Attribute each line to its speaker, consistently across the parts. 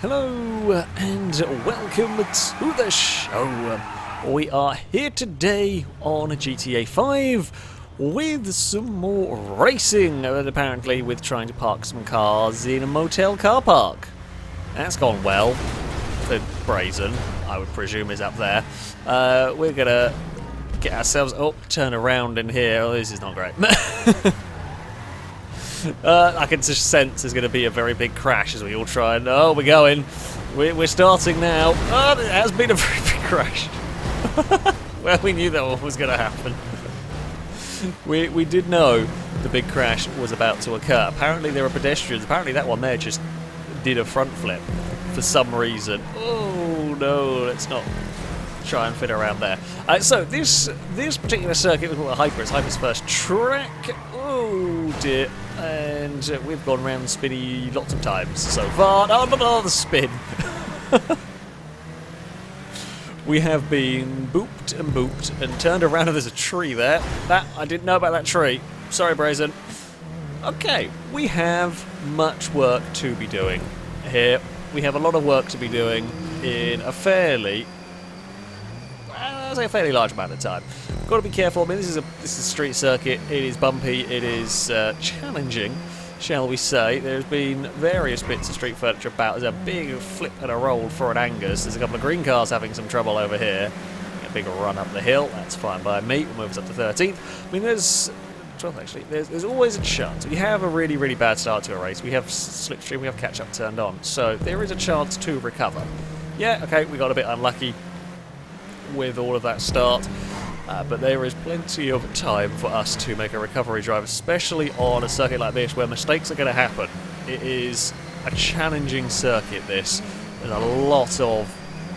Speaker 1: Hello and welcome to the show. We are here today on GTA 5 with some more racing, and apparently with trying to park some cars in a motel car park. That's gone well. The Brazen, I would presume, is up there. We're gonna get ourselves... Oh, turn around in here. Oh, this is not great. I can just sense there's going to be a very big crash as we all try and... Oh, we're going. We're starting now. Oh, it has been a very big crash. Well, we knew that one was going to happen. We did know the big crash was about to occur. Apparently there are pedestrians. Apparently that one there just did a front flip for some reason. Oh, no, let's not try and fit around there. So this particular circuit was called Hyper. It's Hyper's first track. Oh, dear. And we've gone round spinny lots of times so far. Oh, the spin. We have been booped and turned around, and there's a tree there. I didn't know about that tree. Sorry, Brazen. Okay, we have much work to be doing here. We have a lot of work to be doing in a fairly large amount of time. Got to be careful. I mean, this is a street circuit. It is bumpy. It is challenging, shall we say. There's been various bits of street furniture about. There's a big flip and a roll for an Angus. There's a couple of green cars having some trouble over here. A big run up the hill. That's fine by me. We'll move us up to 13th. I mean, there's 12th actually. There's always a chance. We have a really, really bad start to a race. We have slipstream. We have catch up turned on. So there is a chance to recover. Yeah. Okay. We got a bit unlucky with all of that start, but there is plenty of time for us to make a recovery drive, especially on a circuit like this where mistakes are going to happen. It is a challenging circuit, this. There's a lot of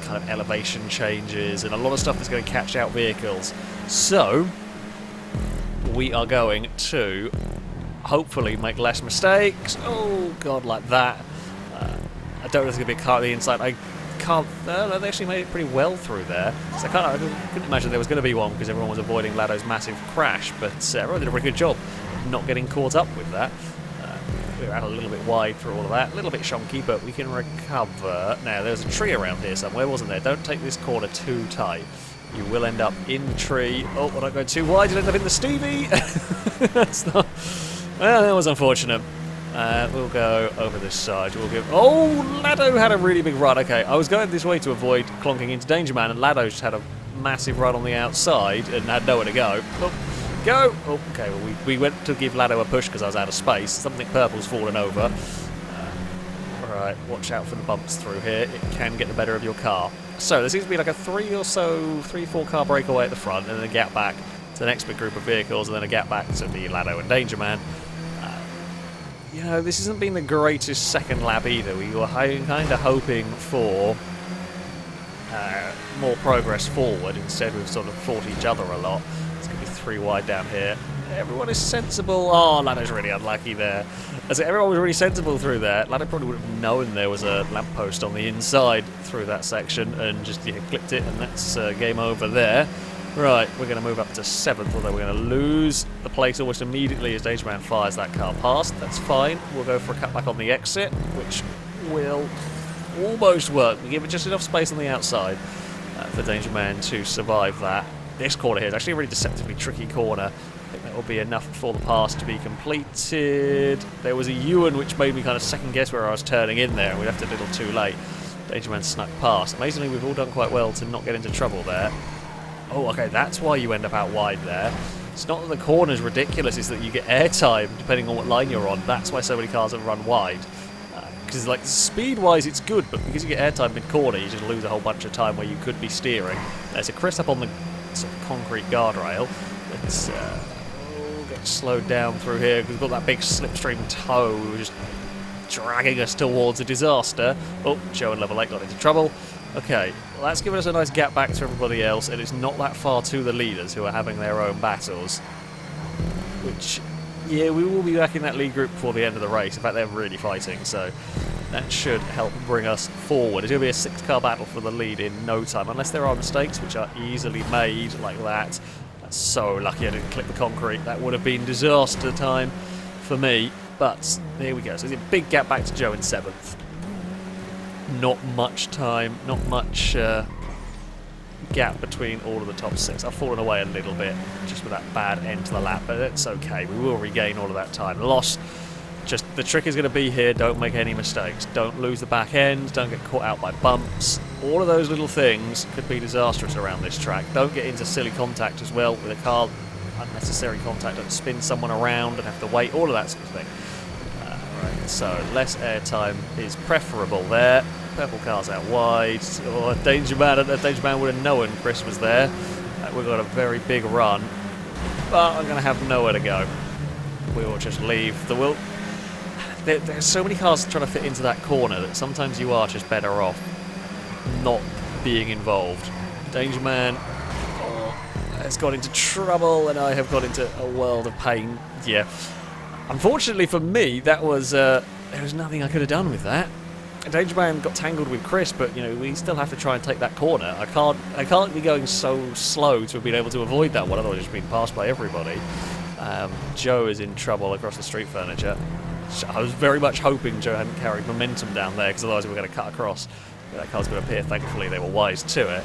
Speaker 1: kind of elevation changes and a lot of stuff that's going to catch out vehicles. So we are going to hopefully make less mistakes. Oh god, like that. I don't know if there's going to be a car at the inside. No, they actually made it pretty well through there. So I couldn't imagine there was going to be one because everyone was avoiding Lado's massive crash, but everyone did a pretty good job not getting caught up with that. We were out a little bit wide through all of that, a little bit shonky, but we can recover. Now, there's a tree around here somewhere, wasn't there? Don't take this corner too tight. You will end up in the tree. Oh, I don't go too wide, you'll end up in the Stevie. That's not... Well, that was unfortunate. We'll go over this side. We'll give... Oh, Lado had a really big run. Okay, I was going this way to avoid clonking into Danger Man, and Lado just had a massive run on the outside and had nowhere to go. Oh, go! Oh, okay, well, we went to give Lado a push because I was out of space. Something purple's fallen over. Alright, watch out for the bumps through here. It can get the better of your car. So, there seems to be like a 3-4 car breakaway at the front, and then a gap back to the next big group of vehicles, and then a gap back to the Lado and Danger Man. You know, this hasn't been the greatest second lap either. We were kind of hoping for more progress forward. Instead, we've sort of fought each other a lot. It's going to be 3 wide down here. Everyone is sensible. Oh, Lado's really unlucky there. As everyone was really sensible through there. Lado probably would have known there was a lamppost on the inside through that section and just clipped it, and that's game over there. Right, we're going to move up to 7th, although we're going to lose the place almost immediately as Danger Man fires that car past. That's fine. We'll go for a cutback on the exit, which will almost work. We give it just enough space on the outside for Danger Man to survive that. This corner here is actually a really deceptively tricky corner. I think that will be enough for the pass to be completed. There was a U-turn which made me kind of second guess where I was turning in there, and we left it a little too late. Danger Man snuck past. Amazingly, we've all done quite well to not get into trouble there. Oh, okay, that's why you end up out wide there. It's not that the corner's ridiculous, it's that you get airtime depending on what line you're on. That's why so many cars have run wide. Because, like, speed-wise it's good, but because you get airtime mid-corner, you just lose a whole bunch of time where you could be steering. There's a Chris up on the sort of concrete guardrail. Let's get slowed down through here, because we've got that big slipstream tow just dragging us towards a disaster. Oh, Joe and Level 8 got into trouble. Okay, well, that's given us a nice gap back to everybody else, and it's not that far to the leaders who are having their own battles. Which, yeah, we will be back in that lead group before the end of the race. In fact, they're really fighting, so that should help bring us forward. It's going to be a 6-car battle for the lead in no time, unless there are mistakes, which are easily made like that. That's so lucky I didn't clip the concrete. That would have been disaster time for me, but here we go. So there's a big gap back to Joe in 7th. not much time, not much gap between all of the top 6. I've fallen away a little bit just with that bad end to the lap, but it's okay. We will regain all of that time. Lost. Just the trick is going to be here, don't make any mistakes. Don't lose the back end, don't get caught out by bumps. All of those little things could be disastrous around this track. Don't get into silly contact as well with a car, unnecessary contact, don't spin someone around and have to wait, all of that sort of thing. Right, so less airtime is preferable there. Purple car's out wide. Oh, Danger Man would have known Chris was there. We've got a very big run, but I'm going to have nowhere to go. We will just leave. There's so many cars trying to fit into that corner that sometimes you are just better off not being involved. Danger Man has got into trouble, and I have got into a world of pain. Yeah. Unfortunately for me, that was there was nothing I could have done with that. Danger Man got tangled with Chris, but you know we still have to try and take that corner. I can't be going so slow to have been able to avoid that one. Otherwise, I've just been passed by everybody. Joe is in trouble across the street furniture. I was very much hoping Joe hadn't carried momentum down there, because otherwise we were going to cut across. That car's going to appear. Thankfully, they were wise to it.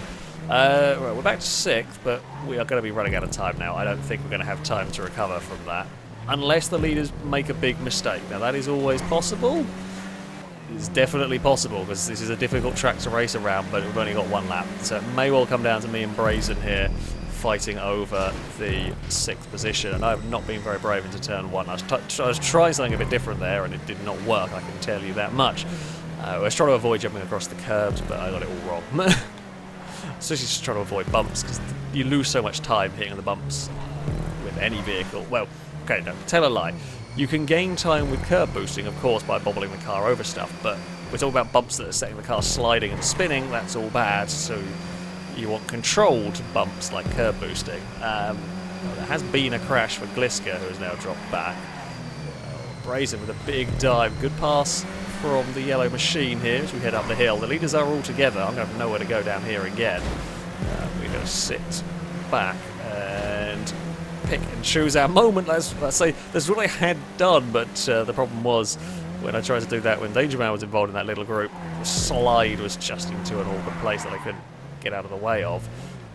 Speaker 1: Right, we're back to 6th, but we are going to be running out of time now. I don't think we're going to have time to recover from that, unless the leaders make a big mistake. Now, that is always possible. It's definitely possible, because this is a difficult track to race around, but we've only got one lap. So it may well come down to me and Brazen here fighting over the 6th position, and I have not been very brave into turn 1. I was trying something a bit different there, and it did not work, I can tell you that much. I was trying to avoid jumping across the curbs, but I got it all wrong. Especially just trying to avoid bumps, because you lose so much time hitting the bumps with any vehicle. Well, okay, no, tell a lie. You can gain time with curb boosting, of course, by bobbling the car over stuff, but we're talking about bumps that are setting the car sliding and spinning. That's all bad, so you want controlled bumps like curb boosting. There has been a crash for Gliska, who has now dropped back. Brazen with a big dive. Good pass from the yellow machine here as we head up the hill. The leaders are all together. I'm going to have nowhere to go down here again. We're going to sit back and pick and choose our moment. Let's say that's what I had done, but the problem was when I tried to do that when Danger Man was involved in that little group, the slide was just into an awkward place that I couldn't get out of the way of.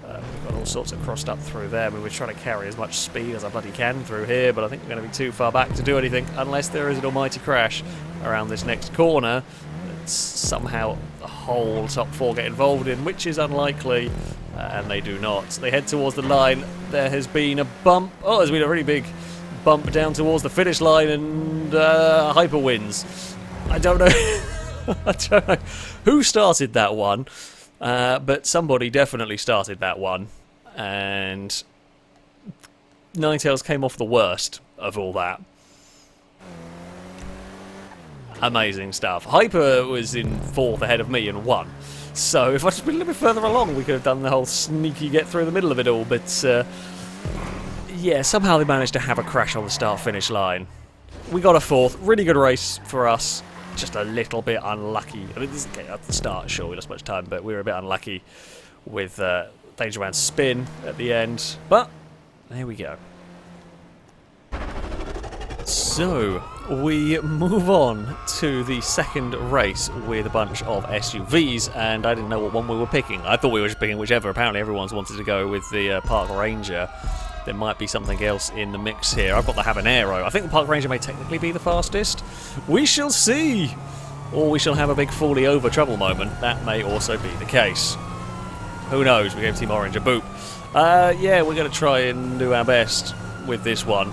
Speaker 1: We've got all sorts of crossed up through there. I mean, we're trying to carry as much speed as I bloody can through here, but I think we're going to be too far back to do anything unless there is an almighty crash around this next corner that somehow the whole top 4 get involved in, which is unlikely, and they do not. They head towards the line. There has been a bump. Oh, there's been a really big bump down towards the finish line, and Hyper wins. I don't know. I don't know who started that one. But somebody definitely started that one, and Ninetales came off the worst of all that. Amazing stuff. Hyper was in 4th ahead of me and won. So if I'd just been a little bit further along, we could have done the whole sneaky get through the middle of it all. But yeah, somehow they managed to have a crash on the start-finish line. We got a 4th. Really good race for us. Just a little bit unlucky. I mean, okay, at the start, sure, we lost much time, but we were a bit unlucky with Danger Man's spin at the end. But there we go. So we move on to the second race with a bunch of SUVs, and I didn't know what one we were picking. I thought we were just picking whichever. Apparently everyone's wanted to go with the Park Ranger. There might be something else in the mix here. I've got the Habanero. I think the Park Ranger may technically be the fastest. We shall see! Or we shall have a big fully over trouble moment. That may also be the case. Who knows? We gave Team Orange a boop. Yeah, we're going to try and do our best with this one.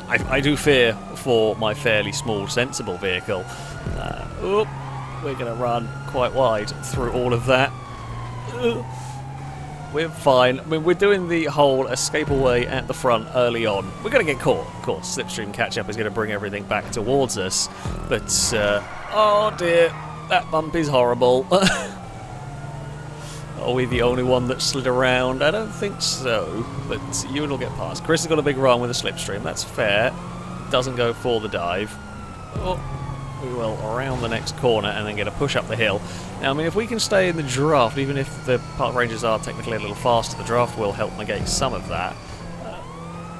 Speaker 1: I do fear for my fairly small, sensible vehicle. We're going to run quite wide through all of that. We're fine. I mean, we're doing the whole escape away at the front early on. We're going to get caught, of course. Slipstream catch-up is going to bring everything back towards us. But, oh dear, that bump is horrible. Are we the only one that slid around? I don't think so, but Ewan will get past. Chris has got a big run with a Slipstream. That's fair. Doesn't go for the dive. Oh, we will around the next corner and then get a push up the hill. Now, I mean, if we can stay in the draft, even if the Park Rangers are technically a little faster, the draft will help negate some of that.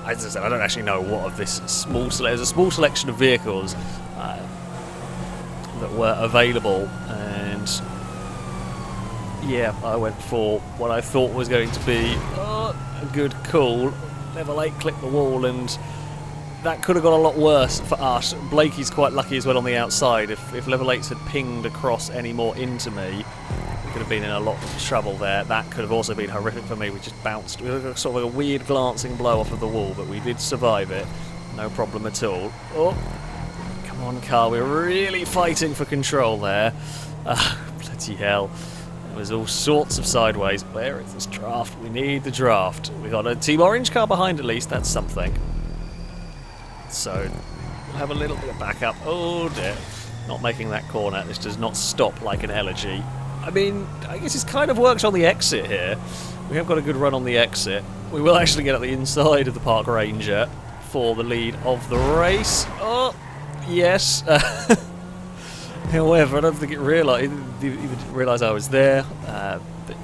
Speaker 1: As I said, I don't actually know what of this small there's a small selection of vehicles that were available, and yeah, I went for what I thought was going to be a good call. Level 8 clipped the wall, and that could have got a lot worse for us. Blakey's quite lucky as well on the outside. If level 8s had pinged across any more into me, we could have been in a lot of trouble there. That could have also been horrific for me. We just bounced. We had sort of a weird glancing blow off of the wall, but we did survive it. No problem at all. Oh, come on, car. We're really fighting for control there. Bloody hell. There was all sorts of sideways. Where is this draft? We need the draft. We got a Team Orange car behind at least. That's something. So we'll have a little bit of backup. Oh dear. Not making that corner. This does not stop like an elegy. I mean, I guess it's kind of works on the exit here. We have got a good run on the exit. We will actually get at the inside of the Park Ranger for the lead of the race. Oh, yes. However, I don't think it didn't realise I was there. But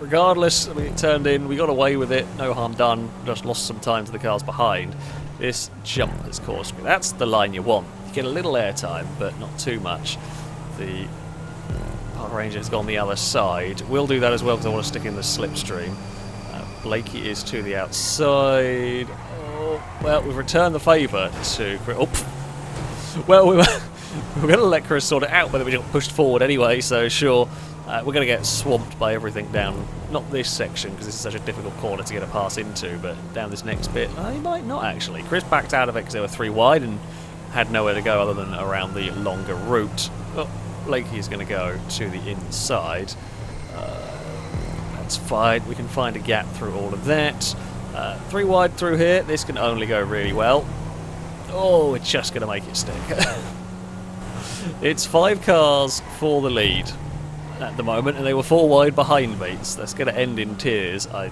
Speaker 1: regardless, I mean, it turned in. We got away with it. No harm done. Just lost some time to the cars behind. This jump has caused me. That's the line you want. You get a little airtime, but not too much. The Park Ranger has gone the other side. We'll do that as well because I want to stick in the slipstream. Blakey is to the outside. Oh, well, we've returned the favour to... Oh, well, we were going to let Chris sort it out, but then we got pushed forward anyway, so sure. We're going to get swamped by everything down, not this section, because this is such a difficult corner to get a pass into, but down this next bit, he might not actually. Chris backed out of it because they were 3 wide and had nowhere to go other than around the longer route. Oh, Blakey is going to go to the inside. That's fine. We can find a gap through all of that. 3 wide through here. This can only go really well. Oh, we're just going to make it stick. It's 5 cars for the lead at the moment, and they were 4 wide behind me, so that's going to end in tears, I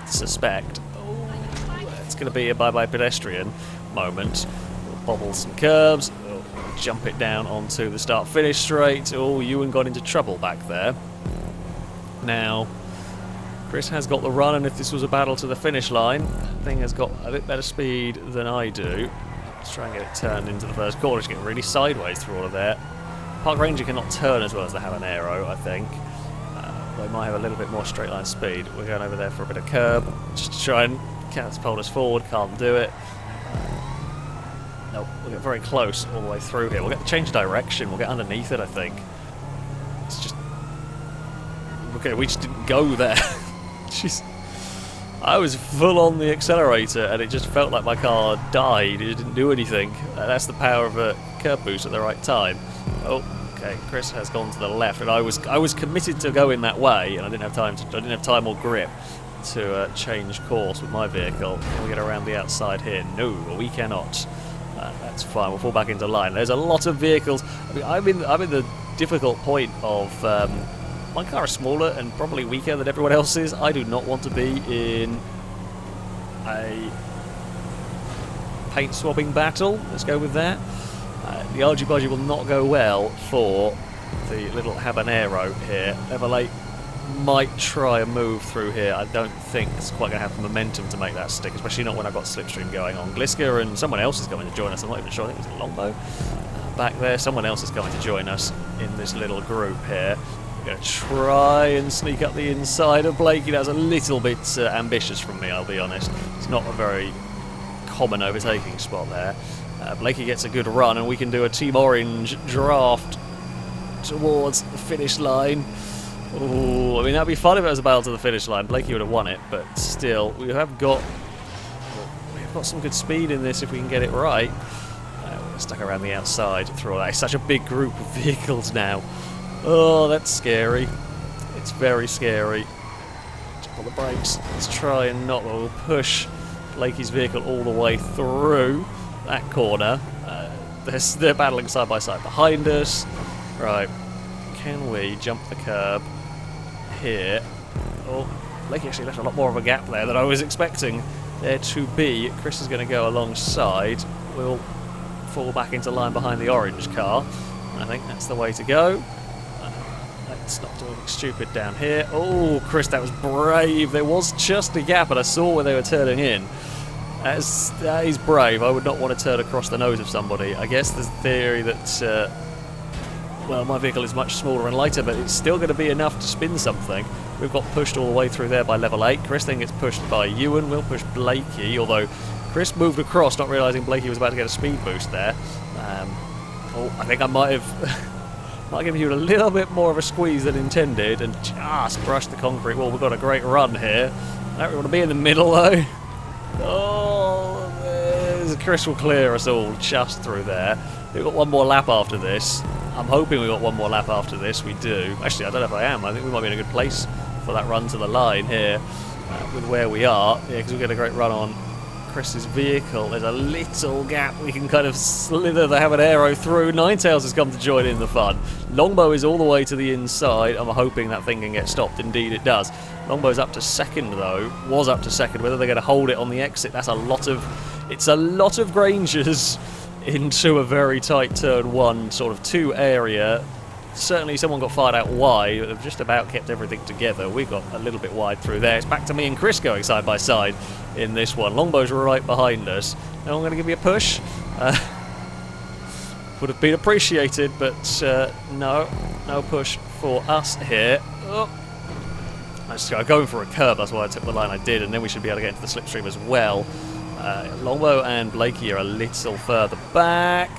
Speaker 1: suspect. Oh, it's going to be a bye-bye pedestrian moment. We'll bobble some curbs, we'll jump it down onto the start-finish straight. Oh, Ewan got into trouble back there. Now, Chris has got the run, and if this was a battle to the finish line, that thing has got a bit better speed than I do. Let's try and get it turned into the first corner. Just get really sideways through all of that. Park Ranger cannot turn as well as they have an aero, I think. They might have a little bit more straight line speed. We're going over there for a bit of curb, just to try and catapult us forward. Can't do it. Nope, we'll get very close all the way through here. We'll get to change direction. We'll get underneath it, I think. It's just... Okay, we just didn't go there. Jeez. I was full on the accelerator and it just felt like my car died. It didn't do anything. That's the power of a curb boost at the right time. Oh, okay. Chris has gone to the left, and I was committed to going that way, and I didn't have time or grip to change course with my vehicle. Can we get around the outside here? No, we cannot. That's fine. We'll fall back into line. There's a lot of vehicles. I mean, I'm in the difficult point of my car is smaller and probably weaker than everyone else's. I do not want to be in a paint swapping battle. Let's go with that. The argy-bargy will not go well for the little habanero here. Level 8 might try a move through here. I don't think it's quite going to have the momentum to make that stick, especially not when I've got slipstream going on. Gliska and someone else is going to join us. I'm not even sure. I think it was a Longbow back there. Someone else is going to join us in this little group here. We're going to try and sneak up the inside of Blakey. That was a little bit ambitious from me, I'll be honest. It's not a very common overtaking spot there. Blakey gets a good run, and we can do a Team Orange draft towards the finish line. Ooh, I mean, that'd be fun if it was a battle to the finish line. Blakey would have won it, but still, we have got some good speed in this if we can get it right. We're stuck around the outside through all that. It's such a big group of vehicles now. Oh, that's scary. It's very scary. Jump on the brakes. Let's try and not. We'll push Blakey's vehicle all the way through that corner. They're battling side by side behind us. Right. Can we jump the curb here? Oh, Blakey actually left a lot more of a gap there than I was expecting there to be. Chris is going to go alongside. We'll fall back into line behind the orange car. I think that's the way to go. Let's not do anything stupid down here. Oh, Chris, that was brave. There was just a gap, and I saw where they were turning in. That is brave. I would not want to turn across the nose of somebody. I guess there's a theory that well, my vehicle is much smaller and lighter, but it's still going to be enough to spin something. We've got pushed all the way through there by level 8. Chris then gets pushed by Ewan. We'll push Blakey, although Chris moved across, not realising Blakey was about to get a speed boost there. Oh, I think I might have might give you a little bit more of a squeeze than intended and just brushed the concrete wall. We've got a great run here. I don't really want to be in the middle, though. Oh, Chris will clear us all just through there. We've got one more lap after this. I'm hoping we've got one more lap after this. We do. Actually, I don't know if I am. I think we might be in a good place for that run to the line here with where we are. Yeah, because we get a great run on Chris's vehicle. There's a little gap we can kind of slither the habanero through. Ninetails has come to join in the fun. Longbow is all the way to the inside. I'm hoping that thing can get stopped. Indeed it does. Longbow's up to second though. Was up to second. Whether they're going to hold it on the exit, that's a lot of... It's a lot of Grangers into a very tight turn 1, sort of 2 area. Certainly someone got fired out wide, but they've just about kept everything together. We got a little bit wide through there. It's back to me and Chris going side by side in this one. Longbow's right behind us. Now I'm going to give you a push. Would have been appreciated, but no push for us here. Oh. I just going for a curb, that's why I took the line I did, and then we should be able to get into the slipstream as well. Longbow and Blakey are a little further back.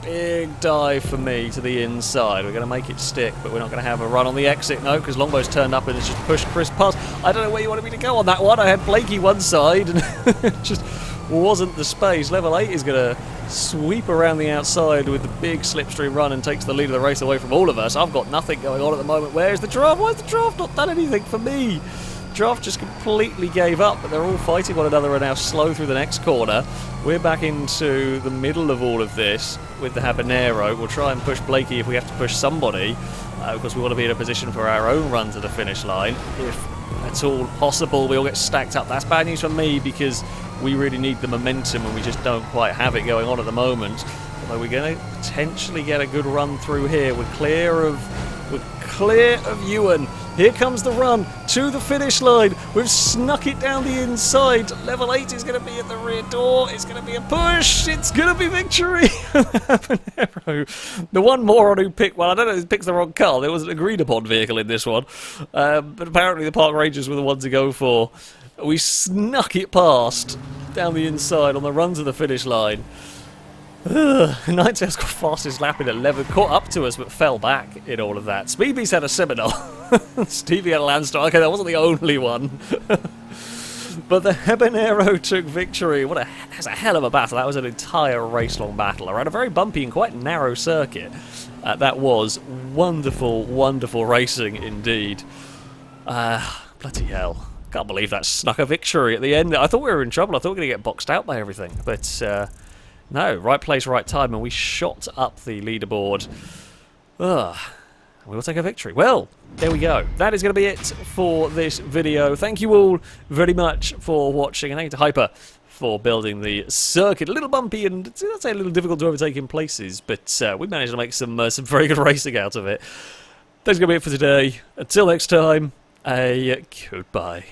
Speaker 1: Big dive for me to the inside. We're going to make it stick, but we're not going to have a run on the exit, no, because Longbow's turned up and has just pushed Chris past. I don't know where you wanted me to go on that one. I had Blakey one side and just wasn't the space. Level 8 is going to sweep around the outside with the big slipstream run and takes the lead of the race away from all of us. I've got nothing going on at the moment. Where's the draft? Why has the draft not done anything for me? Draft just completely gave up, but they're all fighting one another and now slow through the next corner. We're back into the middle of all of this with the habanero. We'll try and push Blakey if we have to push somebody, because we want to be in a position for our own run to the finish line. If at all possible, we all get stacked up. That's bad news for me because we really need the momentum and we just don't quite have it going on at the moment. Although we're going to potentially get a good run through here. We're clear of Ewan. Here comes the run to the finish line. We've snuck it down the inside. Level 8 is going to be at the rear door. It's going to be a push. It's going to be victory. The one moron who picked, well, I don't know who picked the wrong car. There was an agreed upon vehicle in this one. But apparently the Park Rangers were the ones to go for. We snuck it past down the inside on the run to the finish line. Ninetails got fastest lap in 11, caught up to us but fell back in all of that. Speedbeast had a Seminole. Stevie had a Landstar. Okay, that wasn't the only one. But the Habanero took victory. That's a hell of a battle. That was an entire race-long battle around a very bumpy and quite narrow circuit. That was wonderful, wonderful racing indeed. Bloody hell. Can't believe that snuck a victory at the end. I thought we were in trouble. I thought we were going to get boxed out by everything. But no, right place, right time, and we shot up the leaderboard. We'll take a victory. Well, there we go. That is going to be it for this video. Thank you all very much for watching, and thank you to Hyper for building the circuit. A little bumpy and, I'd say, a little difficult to overtake in places, but we managed to make some very good racing out of it. That's going to be it for today. Until next time, a goodbye.